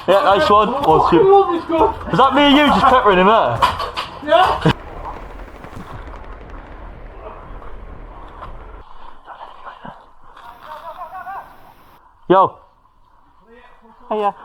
Yeah, nice one. Was that me and you just peppering him there? Yeah. Yo. Hiya.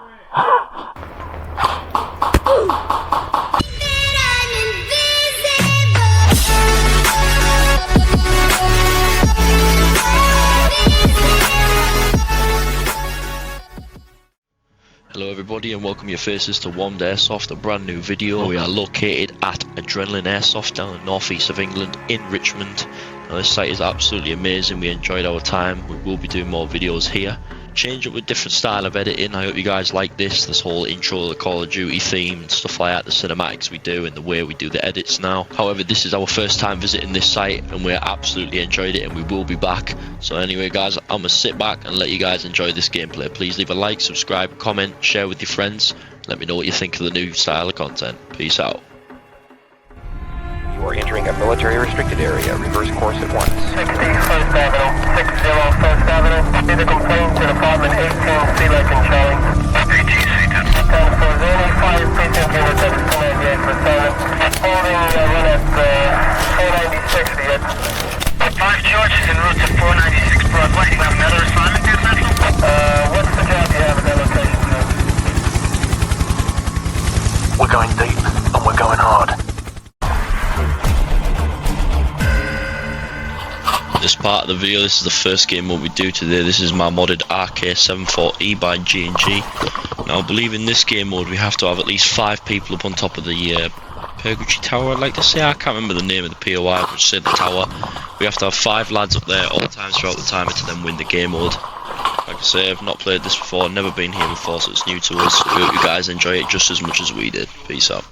Hello everybody and welcome your faces to Warmed Airsoft, a brand new video. We are located at Adrenaline Airsoft down in the northeast of England in Richmond. Now this site is absolutely amazing, we enjoyed our time. We will be doing more videos here. Change up with different style of editing. I hope you guys like this whole intro, the Call of Duty theme and stuff like that, the cinematics we do and the way we do the edits now. However, this is our first time visiting this site and we absolutely enjoyed it and we will be back. So anyway guys, I'm gonna sit back and let you guys enjoy this gameplay. Please leave a like, subscribe, comment, share with your friends. Let me know what you think of the new style of content. Peace out. You are entering a military restricted area. Reverse course at once. 60 First Avenue, 60 First Avenue. Be the complaint to Department 18, Sea Lake and Charlie. 18, C10. 10 for only 5 precinct units that is command for silent. Holding run at 496 the edge. 5 George is en route to 496 Broadway. You have another assignment there, Central? What's the job you have at that location, sir? We're going deep and we're going hard. This part of the video, this is the first game what we do today. This is my modded RK74E by G&G. Now I believe in this game mode we have to have at least 5 people up on top of the Pergucci Tower, I'd like to say. I can't remember the name of the POI, but just say the tower. We have to have 5 lads up there all the times throughout the timer to then win the game mode. Like I say, I've not played this before, never been here before, so it's new to us. So we hope you guys enjoy it just as much as we did. Peace out.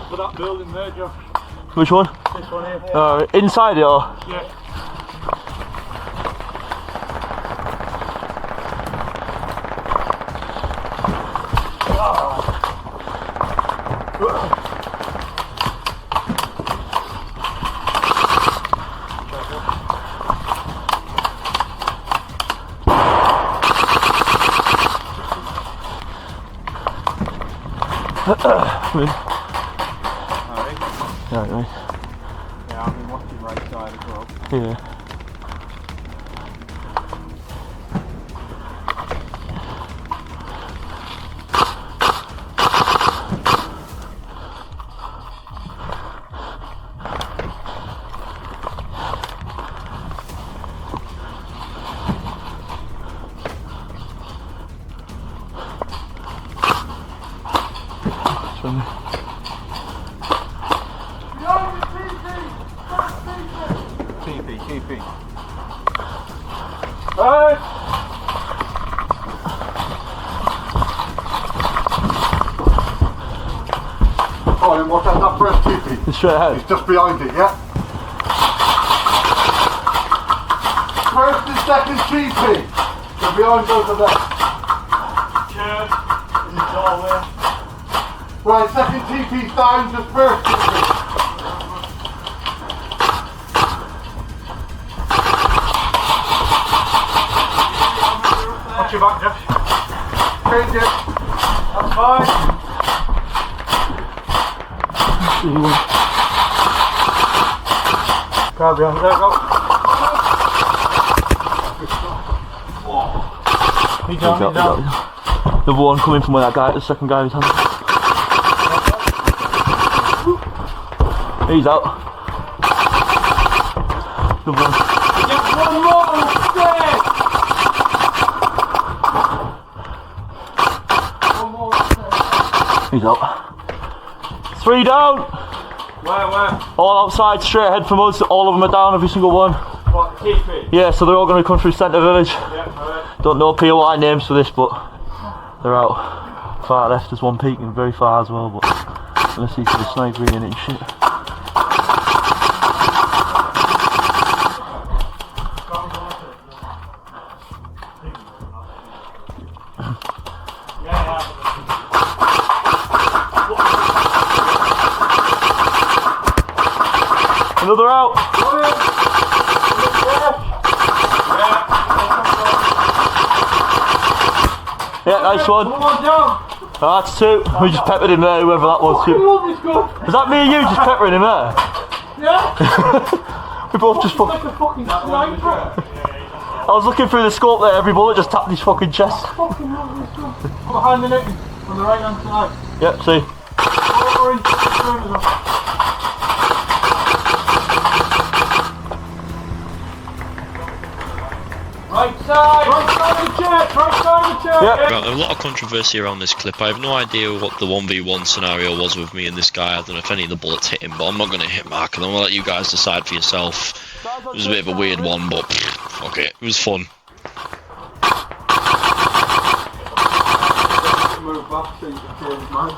For that building there, Josh. Which one? This one here. Inside it or? Yeah. Right. Yeah, I've been watching right side as well. Yeah. TP. Hey! Oh, then watch out that first TP. It's straight ahead. It's just behind it, yeah? First and second TP. They're behind those of that. Cheers. It's all there. Right, second TP's down, just first TP. Watch your back, Jeff. Change it. That's fine. Grab behind, there go. He's down. The one coming from where that guy, the second guy was handling. He's out. The one. Get one more upstairs! One more upstairs. He's out. 3 down. Where? All outside, straight ahead from us. All of them are down, every single one. What, TP? Yeah, so they're all going to come through centre village. Yeah, alright. Don't know POI names for this, but they're out. Far left, there's one peeking very far as well, but let's see for the sniper in it and shit. Another out. Yeah, nice one. That's two. We just peppered him there, whoever that was. Was that me and you just peppering him there? Yeah. We both just fucking. I was looking through the scope there, every bullet just tapped his fucking chest. Behind the net on the right hand side. Yep, see. Right side of the church, right side of the church. Yep. Right, a lot of controversy around this clip. I have no idea what the 1v1 scenario was with me and this guy. I don't know if any of the bullets hit him, but I'm not going to hit Mark, and I'm going to let you guys decide for yourself. It was a bit of a weird one, but fuck it, it was fun. Move back so you can change mine.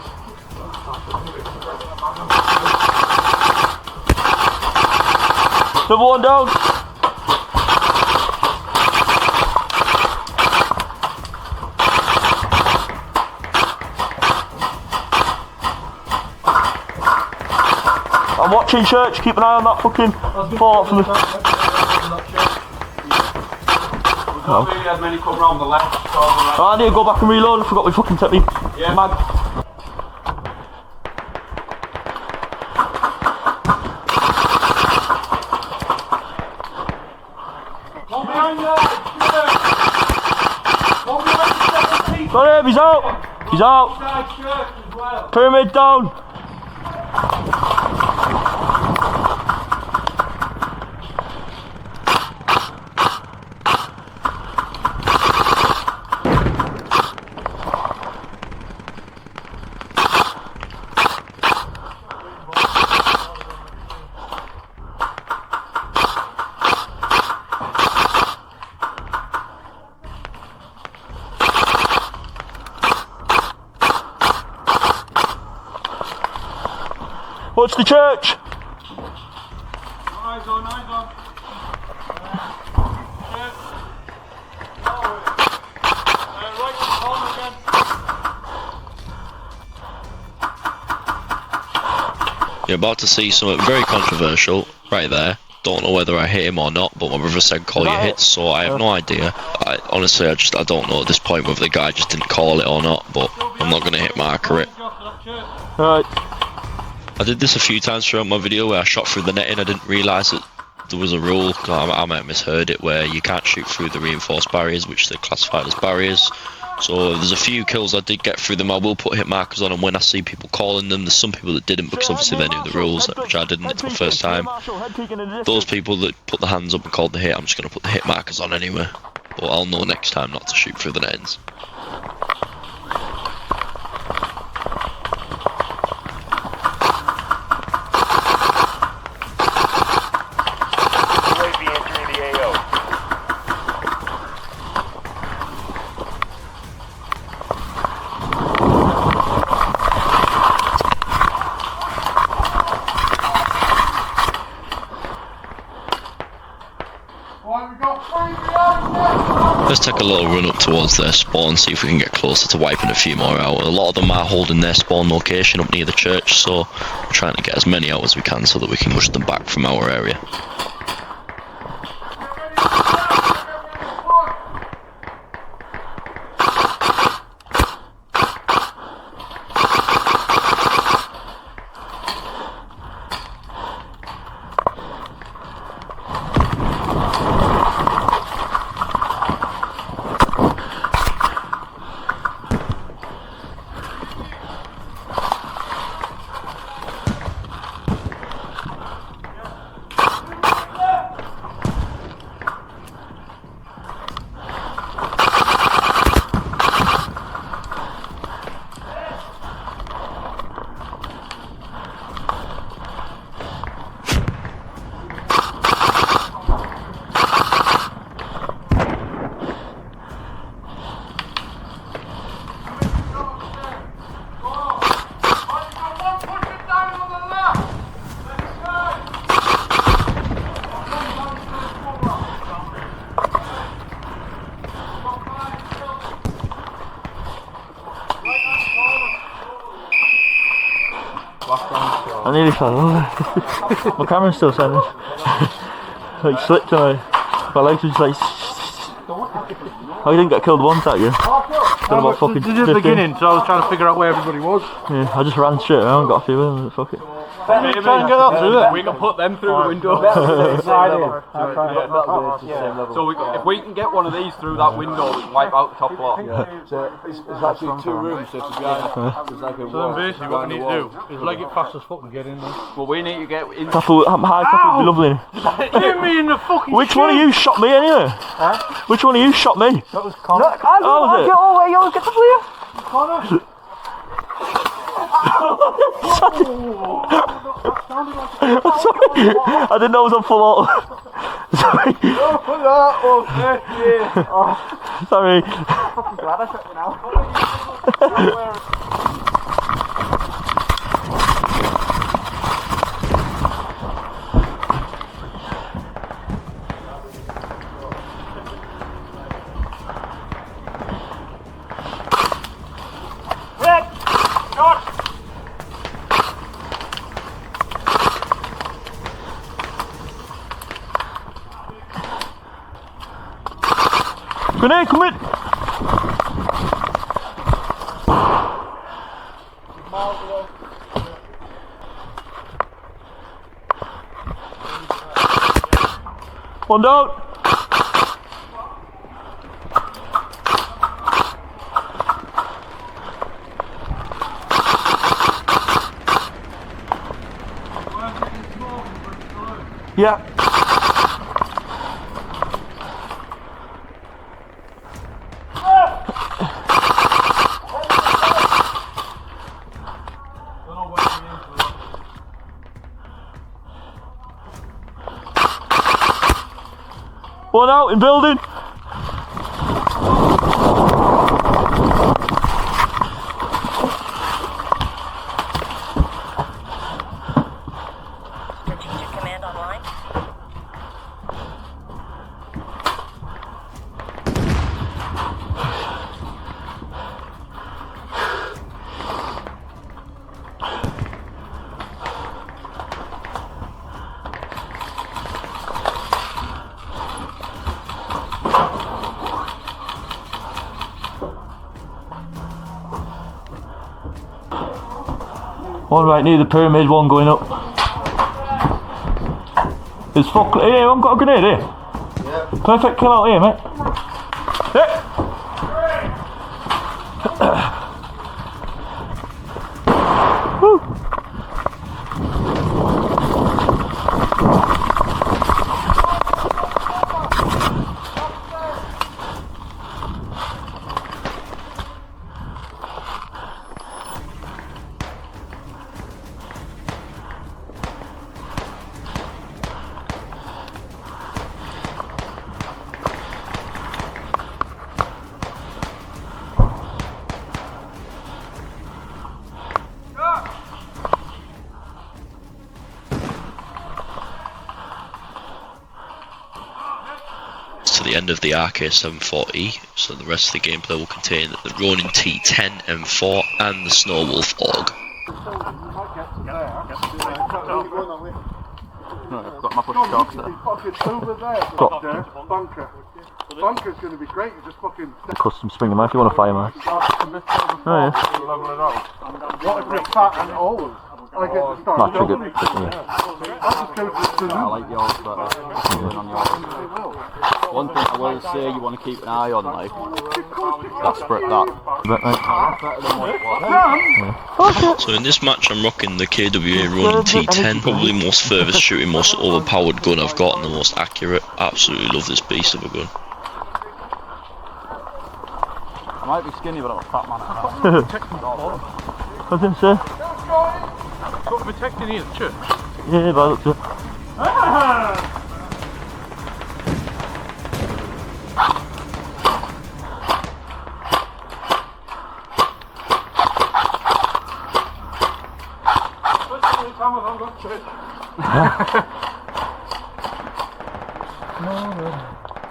Number one down. I'm watching church, keep an eye on that fucking fort from the... Not really had many come round the left, so the right. I need to go back and reload, I forgot my fucking technique. Yeah. Mag. One behind there! One behind the second team! Got him, he's out! He's out! Side church as well. Pyramid down! Watch the church! Eyes on, eyes on. Right corner again. You're about to see something very controversial right there. Don't know whether I hit him or not, but my brother said call your hits, so I have no idea. Honestly, I don't know at this point whether the guy just didn't call it or not, but I'm not going to hit marker it. Right. I did this a few times throughout my video where I shot through the netting. I didn't realise that there was a rule, I might have misheard it, where you can't shoot through the reinforced barriers, which they're classified as barriers. So there's a few kills I did get through them. I will put hit markers on them when I see people calling them. There's some people that didn't because obviously they knew the rules, which I didn't. It's my first time. Those people that put the hands up and called the hit, I'm just going to put the hit markers on anyway. But I'll know next time not to shoot through the nettings. Let's take a little run up towards their spawn, see if we can get closer to wiping a few more out. A lot of them are holding their spawn location up near the church, so we're trying to get as many out as we can so that we can rush them back from our area. I nearly fell over. My camera's still sending. Like slipped and my legs were just like. I didn't get killed once that year. About fucking this is the beginning, so I was trying to figure out where everybody was. Yeah, I just ran straight around, got a few in, fuck it. Maybe try and get up through it. We can put them through the window. So if we can get one of these through that window, we can wipe out the top floor. So it's actually 2 rooms, so to be honest, there's like a So then basically what we need to do is leg it fast as fuck and get in there. Well, we need to get in. High top would be lovely. Hit me in the fucking Which one of you shot me anyway? Huh? Which one of you shot me? That was Connor. Oh, was it? Get the player. Connor. Sorry, I didn't know it was on full auto. Sorry. Sorry. I'm glad I shot you now. Grenade, come in! One down! Yeah. One out in building. Strategic command online. One right near the pyramid, one going up. There's fuck. Hey, I've got a grenade here. Yeah. Perfect kill out here, mate. Yeah. Woo. To the end of the RK-740, so the rest of the gameplay will contain the Ronin T10 M4 and the Snowwolf AUG. No, I've got my push talks there. Over there, bunker. The bunker's going to be great. You just fucking. Custom spring them if you want to fire, man. Oh, yeah. What if it's fat and old? I get to start. Not trigger. Yeah. I like yours better. On yours. One thing I will say you want to keep an eye on, like, that's that. So in this match I'm rocking the KWA Ronin T10, probably most furthest shooting, most overpowered gun I've got and the most accurate. Absolutely love this beast of a gun. I might be skinny but I'm a fat man. I didn't say. Got protecting here, sure. Yeah, by the looks of it.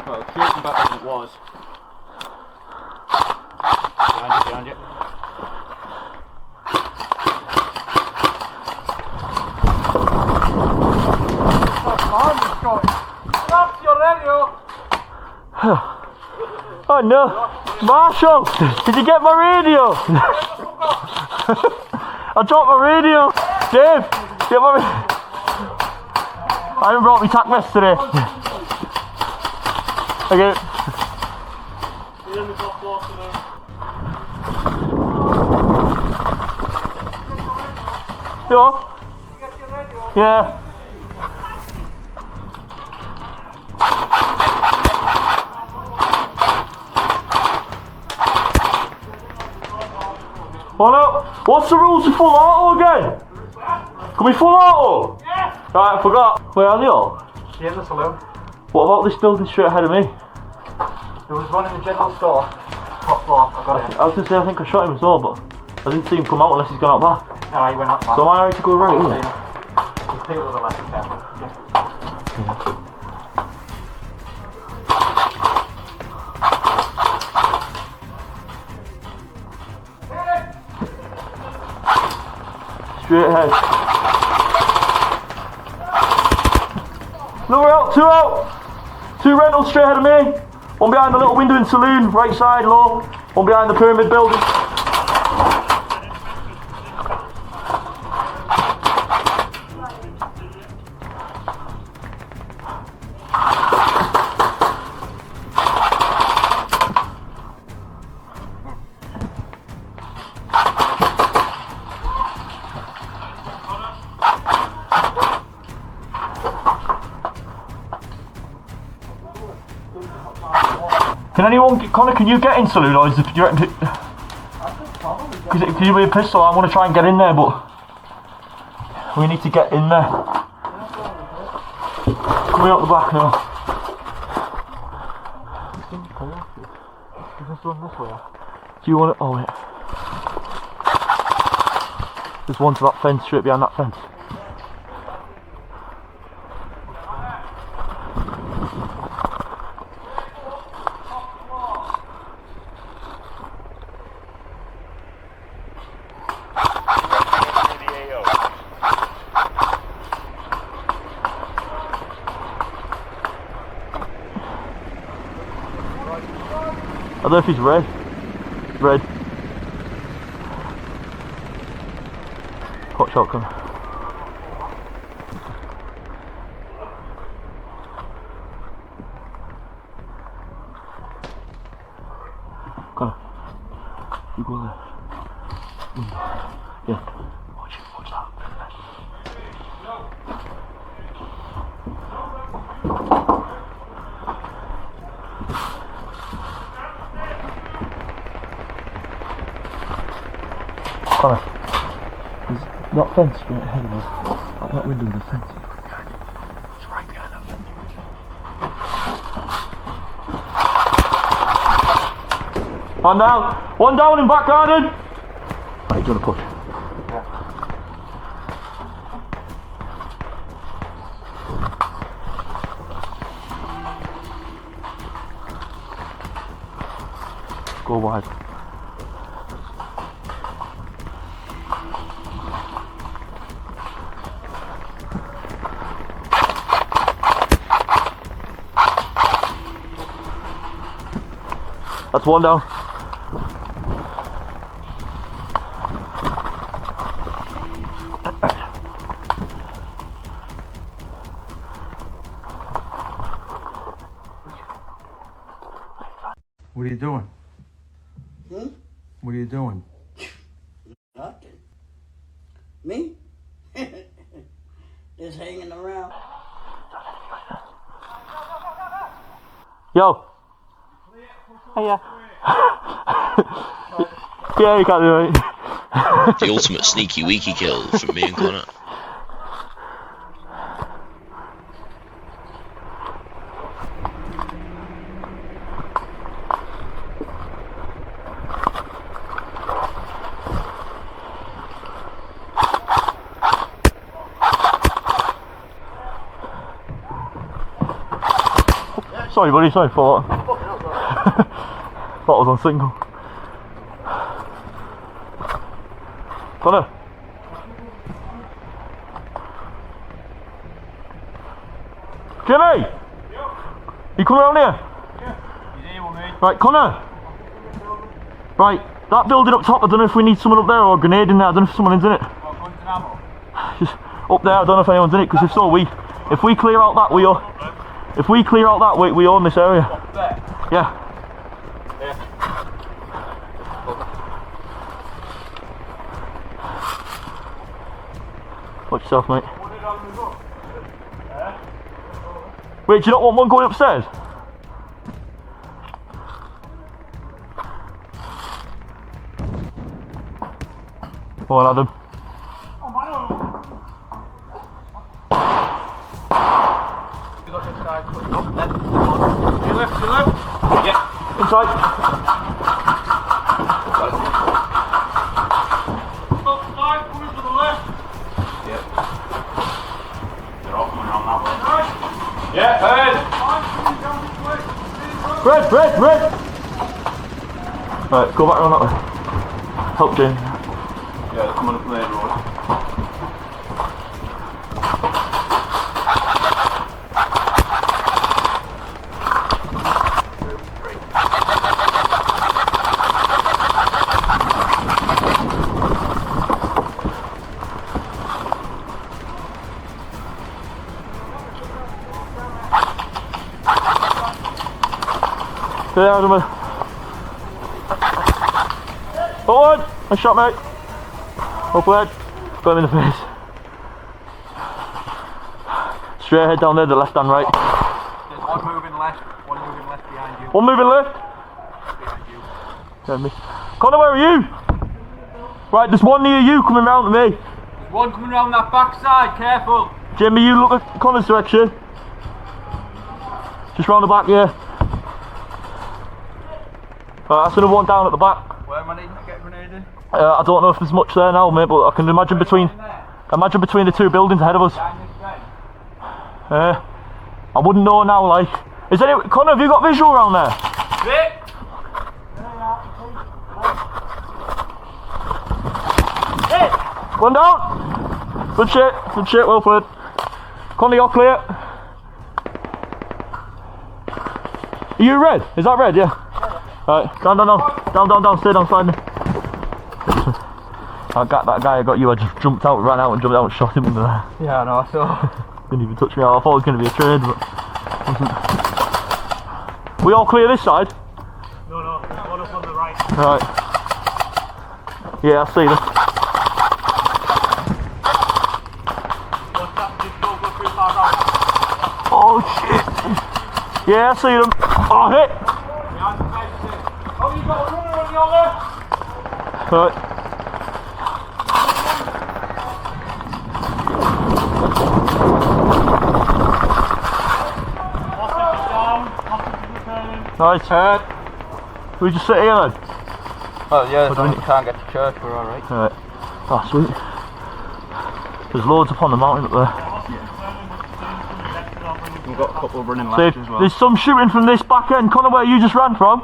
Well, it's shooting better than it was. Behind you. Oh no! Marshall! Did you get my radio? I dropped my radio! Dave! Get my radio! I haven't brought my tack vest today. Okay. You all? Yeah. Oh no! What's the rules of full auto again? Can we full auto? Yeah! Right, I forgot. Where are they all? Yeah, in the saloon. What about this building straight ahead of me? There was one in the general store. Top floor, I got it. I was going to say, I think I shot him as well, but I didn't see him come out unless he's gone out back. No, he went up back. So am I right to go right here? There's people to the left of them. Straight ahead. No, we're out, 2 out. 2 rentals straight ahead of me. One behind the little window in saloon, right side low. One behind the pyramid building. Can anyone, Connor, can you get in saloon, or is it, do you reckon, because it could be a pistol, I want to try and get in there, but we need to get in there. Coming out the back now. Do you want to, oh wait. There's one to that fence, straight behind that fence. I don't know if he's red. Red. Hot shotgun. Connor, you go there. Window. Yeah. Watch that. Connor, there's that fence right ahead of us. That window, the fence. It's right behind that fence. One down! One down in back garden! Right, do you want to push? Yeah. Go wide. That's one down. What are you doing? What are you doing? Nothing. Me? Just hanging around. Yo. Hiya. Yeah, you can't do it. The ultimate sneaky weaky kill from me and Connor. Sorry buddy, sorry for that. Thought I was on single. Connor. Jimmy! You coming around here? He's here with me. Right, Connor. Right, that building up top, I don't know if we need someone up there or a grenade in there. I don't know if someone is in it. Just up there, I don't know if anyone's in it, because if so, if we clear out that, we own this area. Up there? Yeah. Yeah. Watch yourself, mate. Wait, do you not want one going upstairs? Go on, Adam. You left? Yeah. Inside. Coming to the left. Yeah. They're all coming around that way. Yeah, heard. Red! Right, go back around that way. Help James. Yeah, they're coming up the main road. Stay out of me. Forward! Nice shot, mate. Upward. Got him in the face. Straight ahead down there, the left and right. There's one moving left behind you. One moving left. Behind you. Yeah, me. Connor, where are you? Right, there's one near you coming round to me. There's one coming round that back side, careful. Jimmy, you look at Connor's direction. Just round the back, yeah. That's another one down at the back. Where am I needing to get a grenade in? I don't know if there's much there now, mate, but I can imagine between the two buildings ahead of us. I wouldn't know now, like. Is any Connor, have you got visual around there? One down. Good shit, well played. Connor, you're clear. Are you red? Is that red? Yeah. Right, down, stay down, slide me. That guy I got you, I just ran out and jumped out and shot him into there. Yeah, I know, I saw. Didn't even touch me out. I thought it was going to be a trade, but wasn't. We all clear this side? No, one up on the right. Right. Yeah, I see them. What's that? Just go through far out. Oh shit! Yeah, I see them. Oh, hit! Oh, you got a runner on your left! Right. Nice. We just sit here then? Oh yeah, as long as we can't get to church, we're alright. Alright. Oh, sweet. There's loads up on the mountain up there. We've got a couple running So left as well. there's some shooting from this back end. Connor, where you just ran from?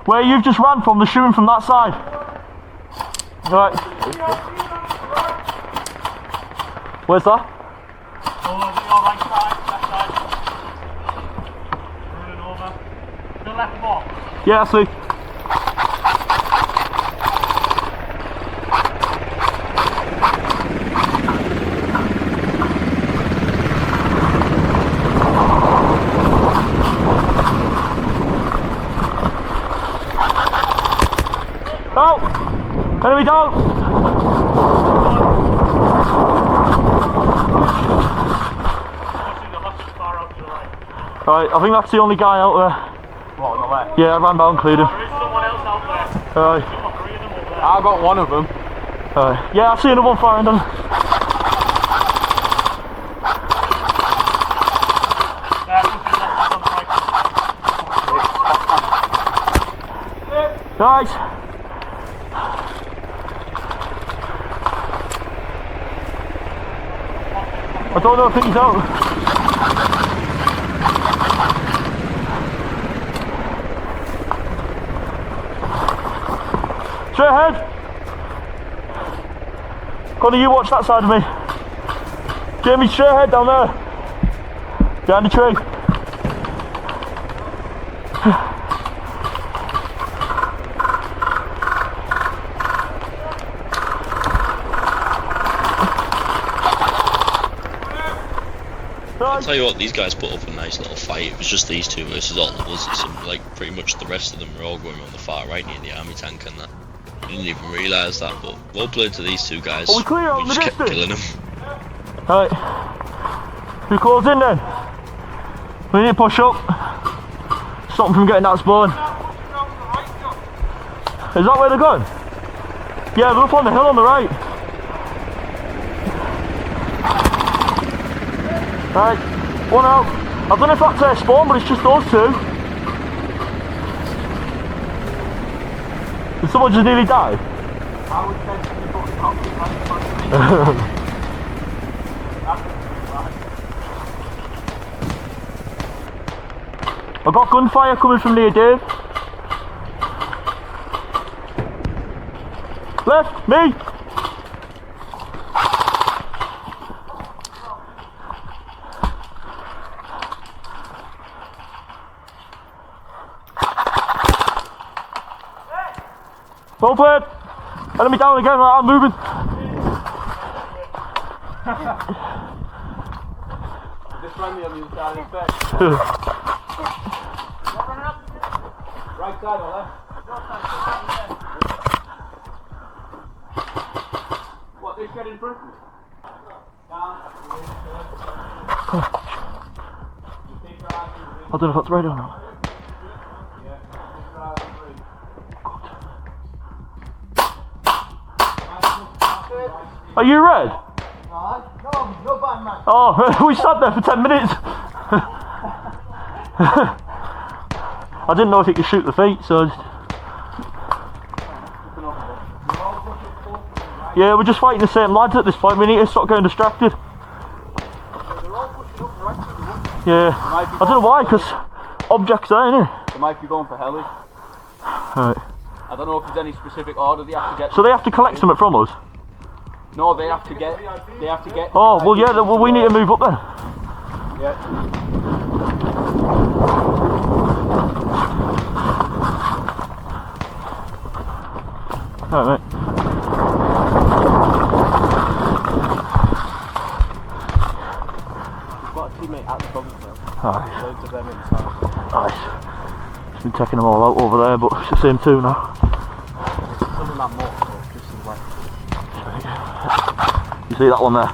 Where you've just ran from, they're shooting from that side. Right. Where's that? Over your right side, left side. Running over. The left wall. Yeah, I see. Out! Enemy down! Right, I think that's the only guy out there. What, on the left? Yeah, I ran down and cleared him. There is someone else out there. Alright. You've got 3 of them up there. I got one of them. Alright. Yeah, I see another one firing down. Nice. I don't know if he's out. Straight ahead. Connor, you watch that side of me. Jamie, straight ahead down there. Behind the tree. Tell you what, these guys put up a nice little fight. It was just these two versus all of us. It's like pretty much the rest of them were all going on the far right near the army tank and that. I didn't even realise that, but well played to these two guys. Are we clear out We in the just kept distance? killing them. Right. Who calls in then? We need to push up. Stop them from getting that spawn. Is that where they're going? Yeah, they're up on the hill on the right. Right, one out. I don't know if that's their spawn, but it's just those two. Did someone just nearly die? I've got gunfire coming from near Dave. Left, me! Well played! Enemy down again, right, I'm moving. Just run me on the other side of the bed. Right side or left? What, this get in front? I don't know if that's right or not. Are you red? No bad man. Oh, we sat there for 10 minutes. I didn't know if it could shoot the feet, so... Yeah, we're just fighting the same lads at this point. We need to stop getting distracted. Yeah, I don't know why, because objects there, innit? They might be going for heli. Right. I don't know if there's any specific order they have to get. So they have to collect something from us? No, they have to get. Oh, well, yeah, well, we need to move up then. Yeah. Alright, mate. We've got a teammate at the front now. Alright. Loads of them inside. Nice. Just been taking them all out over there, but it's the same two now. Some of that more, just to the left. You see that one there?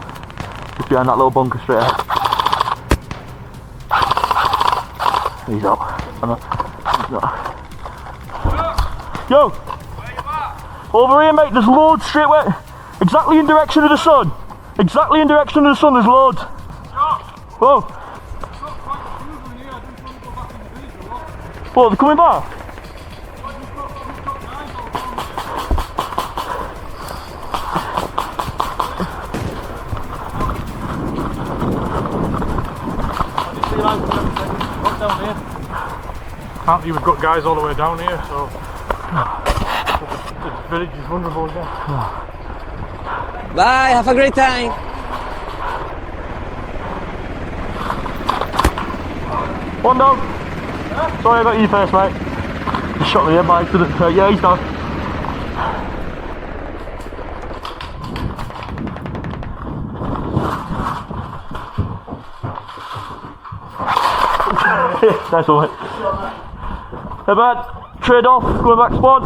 Just behind that little bunker straight ahead. He's out. He's not. Yo! Over here, mate, there's loads straight away. Exactly in direction of the sun. Exactly in direction of the sun, there's loads. Whoa. What, they're coming back? Can't believe we've got guys all the way down here, so the village is vulnerable again. Bye, have a great time. One down. Sorry about you first, mate. Just shot me in the head by accident. Yeah, he's down. Nice one, mate. Hey, man, trade off, going back spawn.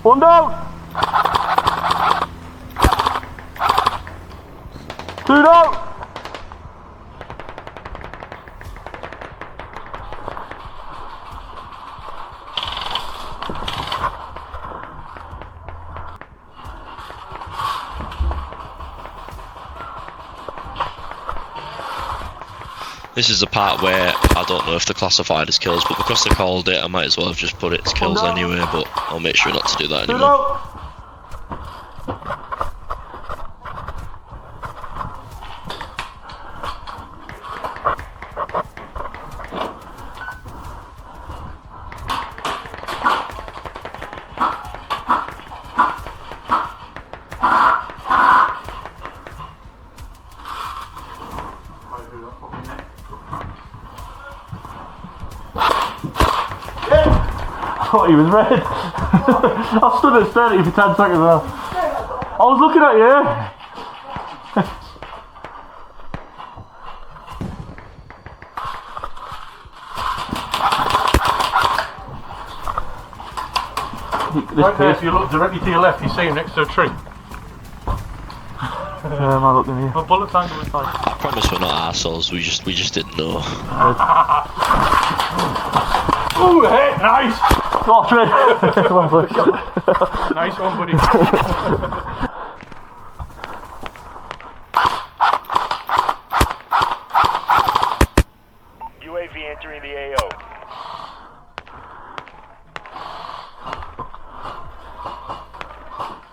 One down. Two down. This is the part where I don't know if they're classified as kills, but because they called it, I might as well have just put it as kills anyway, but I'll make sure not to do that anymore. thought he was red. I stood there staring at you for 10 seconds now. I was looking at you. Right there, if you look directly to your left, you see him next to a tree. Am I looking here? My bullet's angle inside. I promise we're not arseholes, we just didn't know. Ooh, hey, nice! Oh, tree! Nice one, buddy. UAV entering the AO.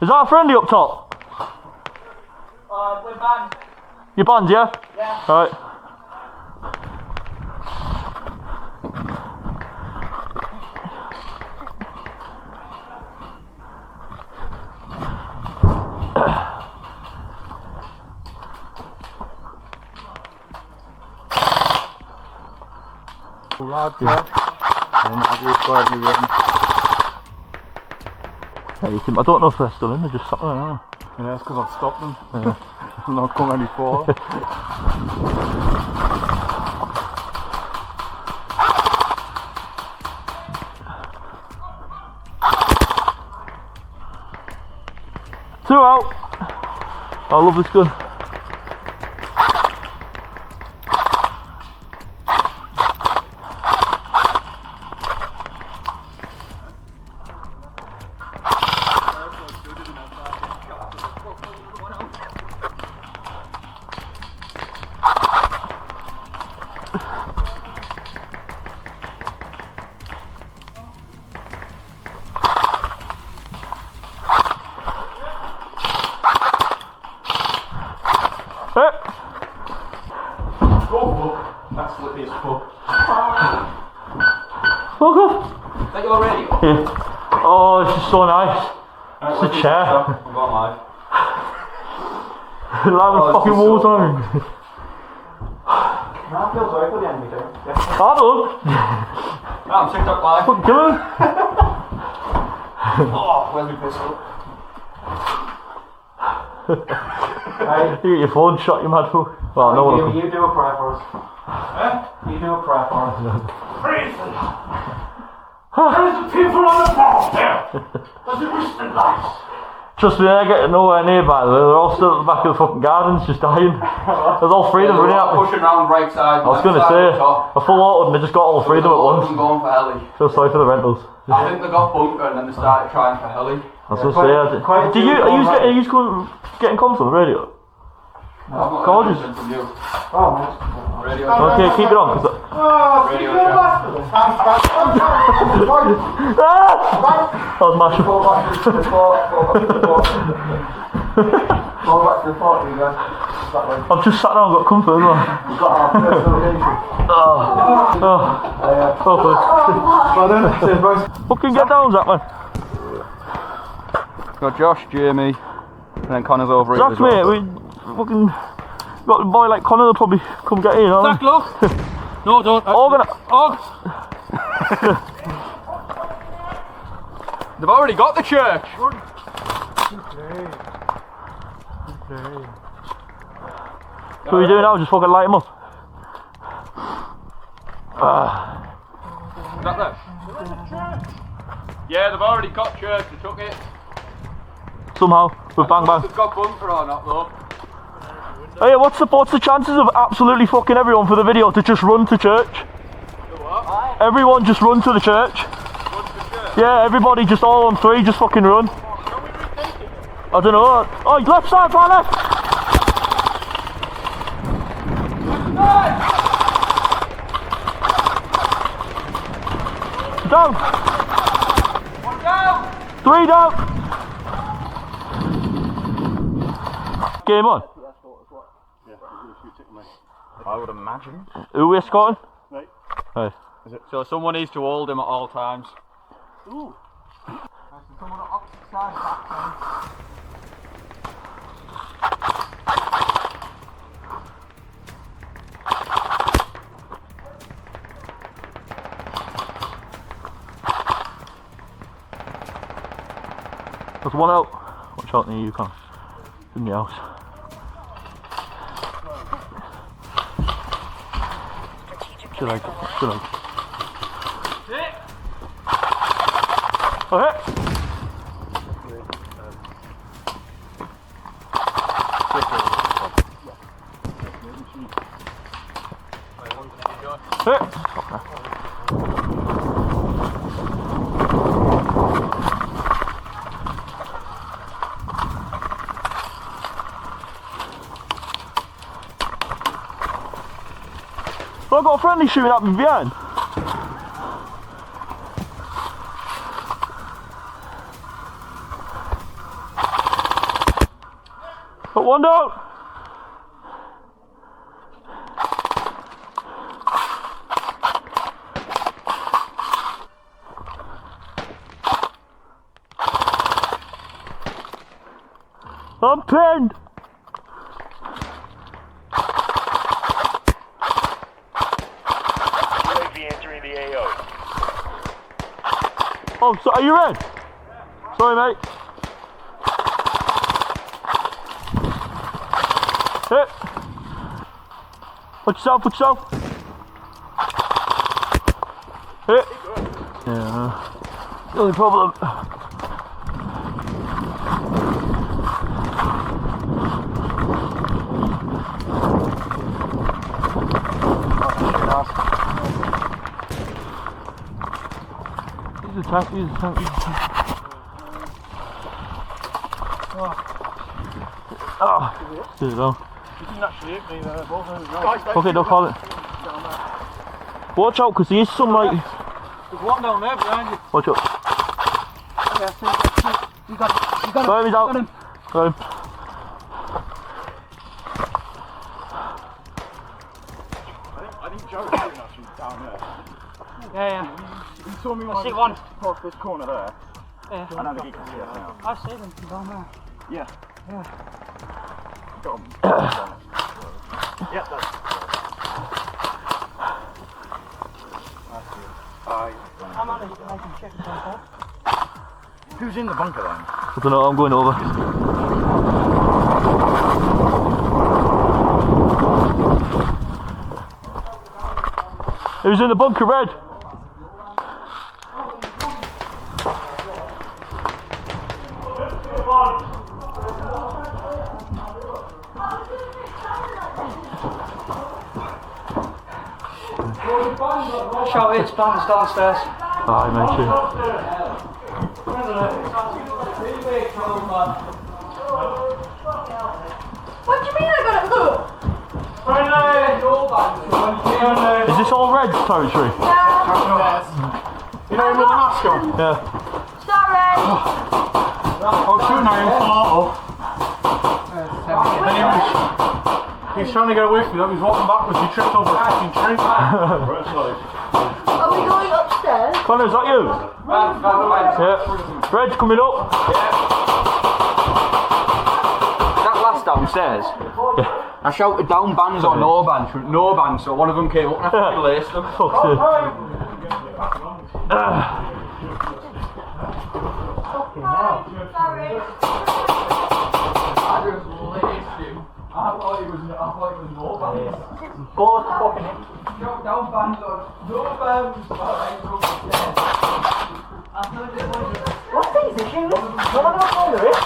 Is that a friendly up top? We're banned. You're banned, yeah? Yeah. Alright. I don't know if they're still in, they're just sat there now. Yeah, it's because I've stopped them. Yeah. I've not come any further. Two out. I love this gun. That's slippy as fuck. Fuck off. Is that your radio? Yeah. Oh, this is so nice. It's a chair. I'm going live. Like with fucking warzone. I feel sorry for the enemy, too. I don't. I'm TikTok live. Fucking kill him. Oh, where's my pistol? You get your phone shot, you mad fuck. Well, no one. You do a prayer for us. You do a prayer for us. Praise the Lord. There's the people on the floor there. There's the Richmond lights. Trust me, they're getting nowhere near, by the way. They're all still at the back of the fucking gardens, just dying. There's all three of them running at me. Pushing around right side. I was going to say, a full auto and they just got all three of them at once. Going for heli. Feel sorry for the rentals. I think they got bunker and then they started trying for heli. I was going to say, are you getting comms on the radio? Gorgeous. Oh, man. Radio. Okay, keep it on. Cause Radio. that was massive. Go back to the fort, you guys. I've just sat down and got comfort as well. We've got our first location. Fucking get down, Zach, man. Got Josh, Jamie, and then Connor's over here. Zach, mate, we fucking got a boy like Connor, they'll probably come get in, Zach, look! No, don't. They've already got the church. What are we doing now? Just fucking light him up. Is that there? Yeah, they've already got church. They took it. Somehow, with bang bang. They've got bunker or not though. Hey, what's the chances of absolutely fucking everyone for the video to just run to church? What? Everyone just run to the church. Run to the church? Yeah, everybody just all on three, just fucking run. I don't know. Oh, left side, far left. Down. One down. Three down. Game on. I would imagine. Who are we escorting? Right. Hey. So someone needs to hold him at all times. Ooh. Someone on opposite side back. There's one out. Watch out near you, Con. In the house. Should I? Oh, hit! Hit! Well, I got a friendly shooting at me behind. Got one down. I'm pinned. Entering the AO. Oh, so are you red? Sorry, mate. Hit. Watch yourself, watch yourself. Hit. Yeah. The only problem. Use the tank. Oh, there you go. You didn't actually hit me there, both of them. Okay, don't call it. Watch out, because there is some like. There's one down there behind you. Watch out. You got him. Got him, he's out. Got him. I think Joe's shooting actually down there. Yeah. He saw me I see one. Past this corner there. Yeah. I know the geek can see us now. I see them from down there. Yeah. Got him. Yep, that's I'm on it, I can check it out. Who's in the bunker then? I don't know, I'm going over. Who's in the bunker, red? Shout it's bombs downstairs. Aye, mate, shit. What do you mean I got it? Look! Is this all red territory? You know him with the mask on? Yeah. Sorry! I'm shooting at him He's trying to get away from me, he's walking backwards, he tripped over a fucking tree. Are we going upstairs? Connor, is that you? Yeah. Red's coming up. That last downstairs, I shouted down bands or no bands, no bands, so one of them came up and I laced them. Fuck's sake. Sorry. I thought it was no bands. Both fucking in. Shout down bands or no bands. What's these issues? No one else under it.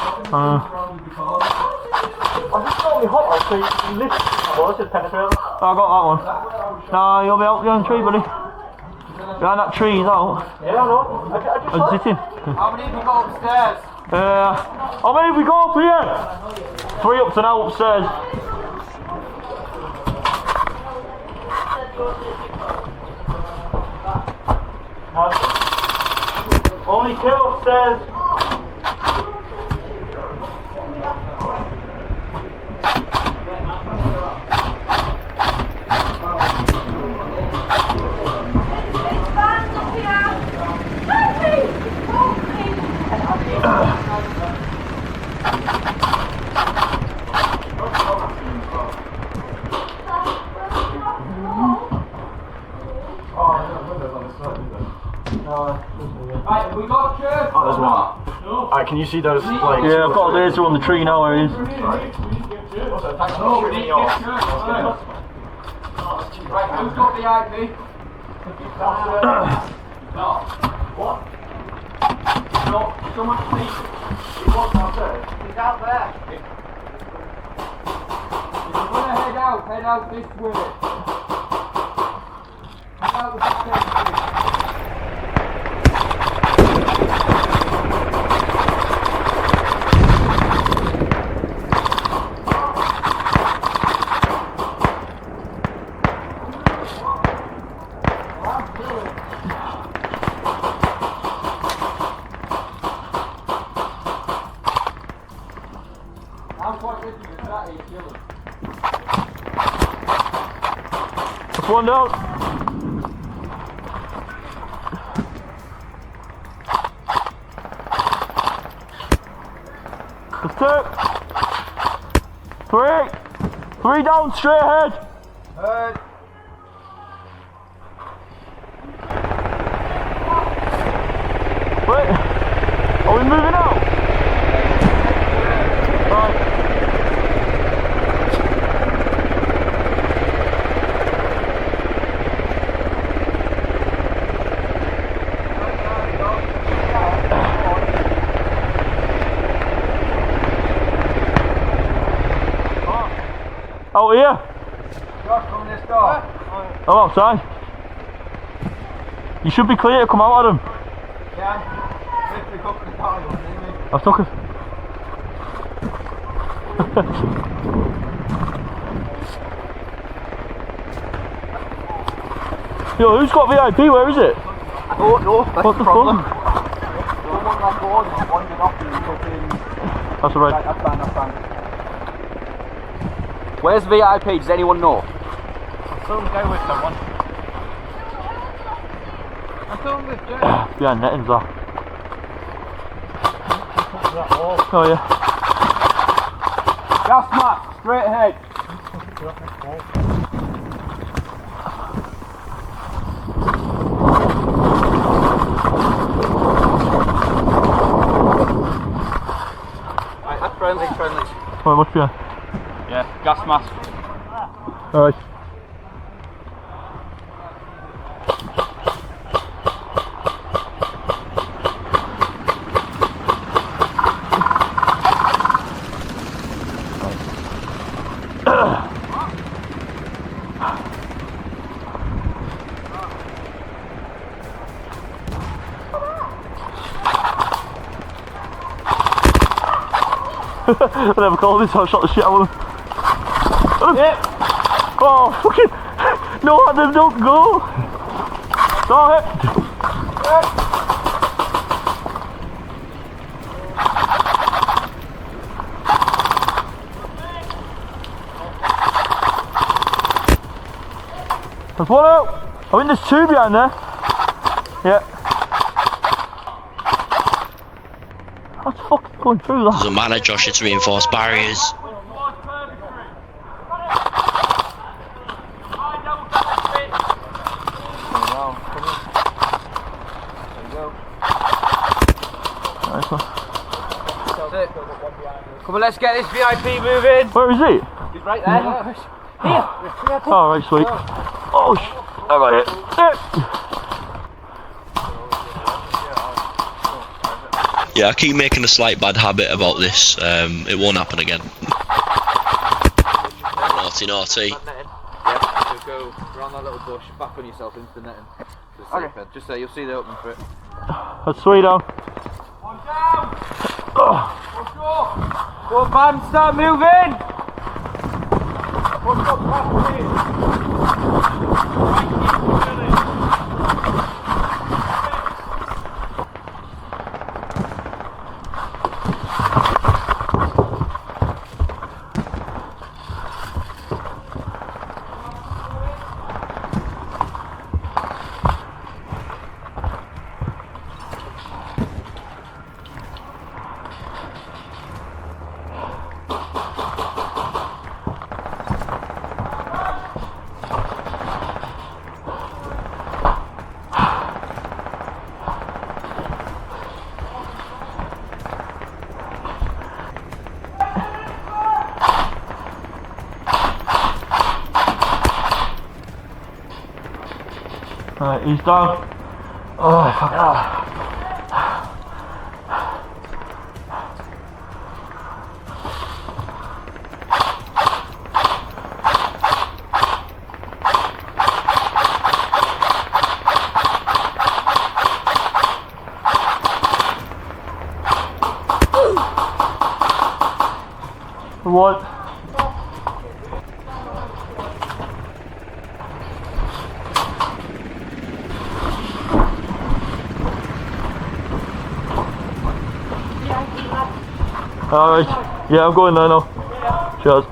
I just thought we hot so you lift. Well, this is penetrating. I got that one. Nah, you'll be out behind the tree, buddy. Behind that tree, he's out. Yeah, I know. I just I'm sitting. How many have we got upstairs? How many have we got up here? 3 up to now upstairs. only 2 upstairs. Right, have we got church? Oh, there's one. Alright, can you see those lights? Yeah, I've got a laser on the tree now where he is. Thanks for shooting me off. Right, who's got the IP? No. What? No, someone please. He wants downstairs. He's out there. If you're gonna head out this way. Head out the back end. That's one down. That's two. Three down, straight ahead. Wait, are we moving out? Right. Out here. Josh, come this door. I'm outside. You should be clear to come out at him. Yeah. Literally come to the car, you want me? I've took it. Yo, who's got VIP? Where is it? I don't know. That's What's the problem? Someone got bored and wandered off and fucking... That's alright. Right, that's fine. Where's VIP? Does anyone know? Someone go with someone. I'm going with Jay. Behind nettings there. Oh yeah. Gas mask, straight ahead. Right, that's friendly. Oh, much behind. Yeah, gas mask. Alright. I never called this, I shot the shit out of him. Oh, fucking. No, Adam, don't go. Stop it. There's one out. I think there's two behind there. Yeah. That's fucking going through that. Doesn't matter, Josh, it's reinforced barriers. Nice one. Come on, let's get this VIP moving. Where is he? He's right there. Here. Oh, right, sweet. Oh, I got it. Yeah, I keep making a slight bad habit about this. It won't happen again. Naughty. Yep, so go around that little bush, back on yourself into the netting. Just there, you'll see the opening for it. That's sweet down. One down. Go on, man, start moving. Push up past me. He's down. Oh, fuck. What? Alright, yeah, I'm going there now. Cheers.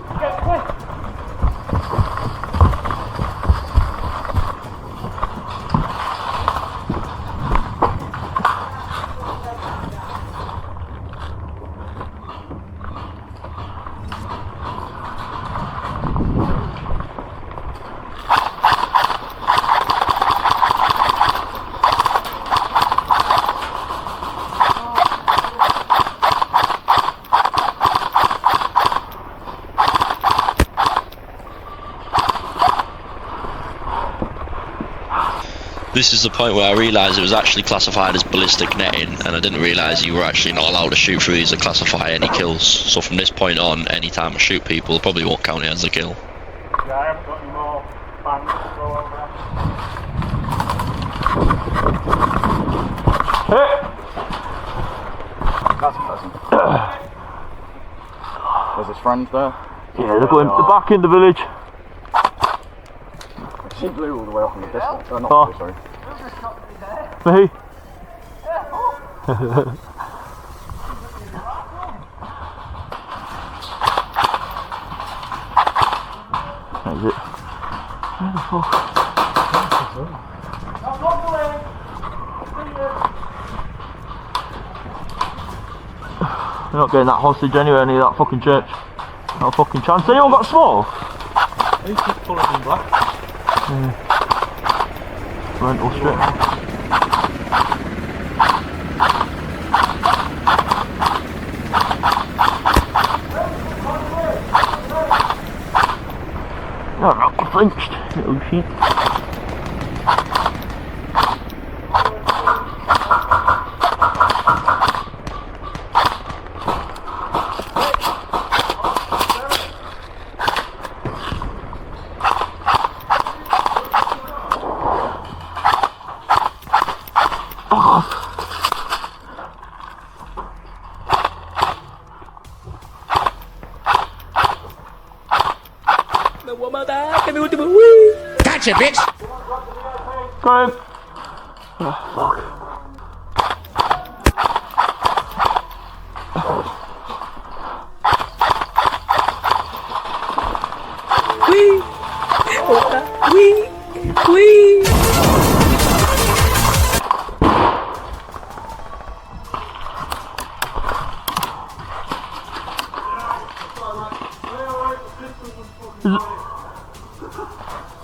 This is the point where I realised it was actually classified as ballistic netting, and I didn't realise you were actually not allowed to shoot through these to classify any kills. So from this point on, any time I shoot people, it probably won't count it as a kill. Yeah, I haven't got any more bands to go over. That's pleasant. There's his friends there. Yeah, they're going back in the village. She blew all the way off in the distance. Oh, not Oh. sorry. Me? That's it. Where the fuck? You're not getting that hostage anywhere near that fucking church. Not a fucking chance. Anyone got smoke? He's just full of in black. Rental strip. You're not flinched, little shit. Gotcha, bitch! Go ahead. Oh, fuck. Wee! Wee! Wee!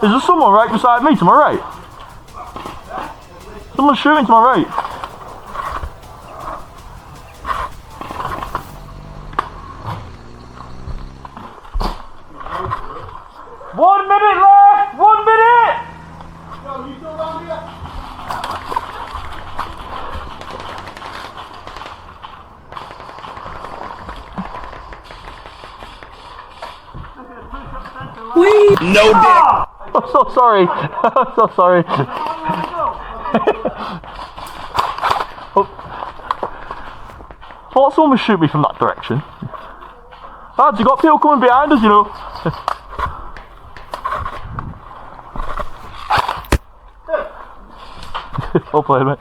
Is there someone right beside me to my right? Someone's shooting to my right. One minute left! 1 minute! No dick! I'm so sorry. I'm so sorry. Oh. Thought someone would shoot me from that direction. Lads, you got people coming behind us, you know. Well played, mate.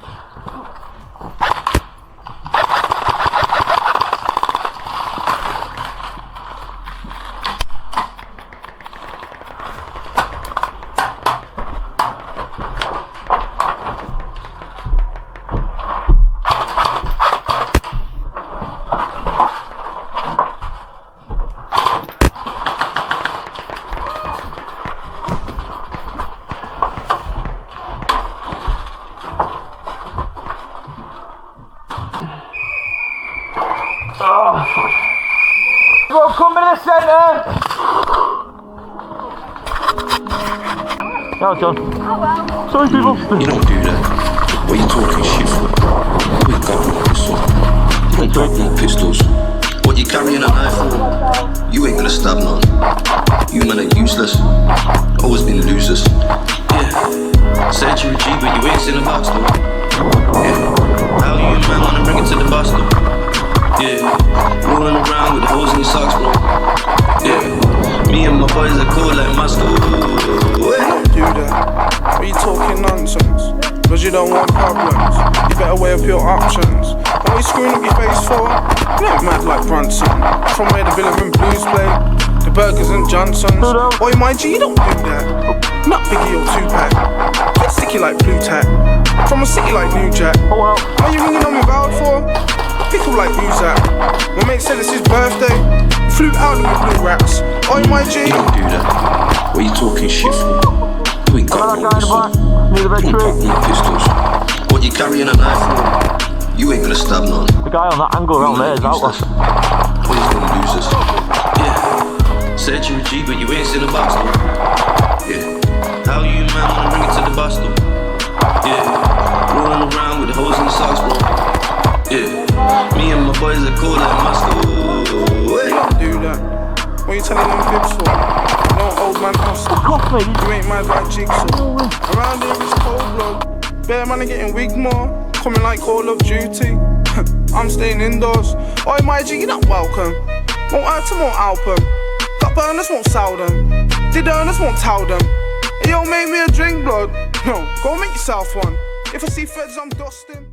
Well, come to the centre! Ciao, John. Oh well. Sorry, people. You don't do that. What you talking shit for? You ain't got no pistol. You don't got no pistols. What you carrying a knife for? You ain't gonna stab none. You men are useless. Always been losers. Yeah. Said you're a G, but you ain't seen a box though. Yeah. How you man wanna bring it to the bus though? Yeah. Rolling around with the holes in your socks, bro. Yeah. Me and my boys are cool like Moscow. Don't do that. Are you talking nonsense? Because you don't want problems. You better weigh up your options. What are you screwing up your face for? You ain't mad like Bronson. From where the Villain and Blues play, the Burgers and Johnsons. Oi, mind you, you don't do that. Not Biggie or Tupac. Get sticky like Blue Tack. From a city like New Jack. Are you ringing on me bowed for? Pickle like Muzak. My mate said it's his birthday. Flew out with blue raps. Oi, my G. You don't do that. What you talking shit for? You ain't got no pistol. Near the You ain't got no pistols. What you carrying a knife for? You ain't gonna stab none. The guy on that angle around there is out. Always been losers. Yeah. Said you're a G, but you ain't seen a box though. Yeah. How you man wanna bring it to the bus though? Yeah. Rolling around with the holes in the socks, bro. Yeah. Me and my boys are cool like Moscow. You don't do that. What are you telling them fibs for? No old man hustle. You ain't mad like Jigsaw. Around here it's cold, bro. Bear man are getting wigged more. Coming like Call of Duty. I'm staying indoors. Oi, my G, you're not welcome. Won't hurt them, won't help them. Got burners, won't sell them. Did earners, won't tell them. Hey, yo, make me a drink, blood. No, go make yourself one. If I see feds, I'm dusting.